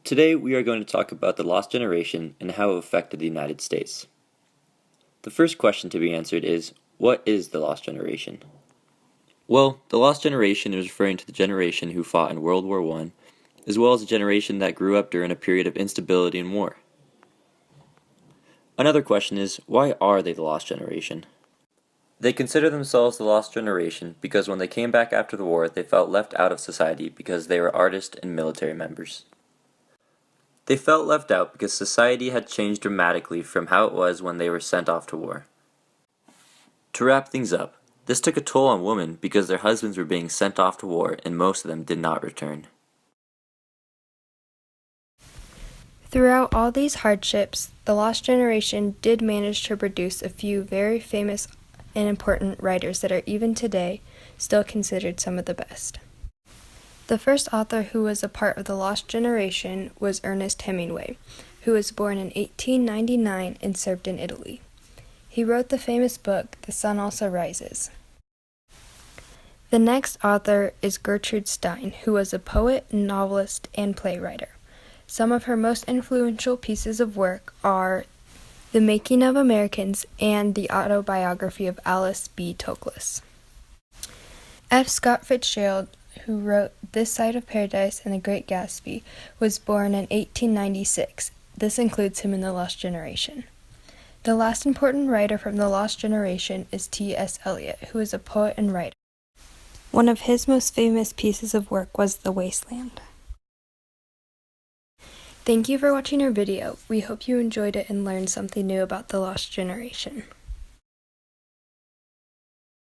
Today we are going to talk about the Lost Generation and how it affected the United States. The first question to be answered is, what is the Lost Generation? Well, the Lost Generation is referring to the generation who fought in World War I, as well as a generation that grew up during a period of instability and war. Another question is, why are they the Lost Generation? They consider themselves the Lost Generation because when they came back after the war, they felt left out of society because they were artists and military members. They felt left out because society had changed dramatically from how it was when they were sent off to war. To wrap things up, this took a toll on women because their husbands were being sent off to war and most of them did not return. Throughout all these hardships, the Lost Generation did manage to produce a few very famous and important writers that are even today still considered some of the best. The first author who was a part of the Lost Generation was Ernest Hemingway, who was born in 1899 and served in Italy. He wrote the famous book, The Sun Also Rises. The next author is Gertrude Stein, who was a poet, novelist, and playwright. Some of her most influential pieces of work are The Making of Americans and the autobiography of Alice B. Toklas. F. Scott Fitzgerald, who wrote This Side of Paradise and The Great Gatsby, was born in 1896. This includes him in the Lost Generation. The last important writer from the Lost Generation is T.S. Eliot, who is a poet and writer. One of his most famous pieces of work was The Wasteland. Thank you for watching our video. We hope you enjoyed it and learned something new about the Lost Generation.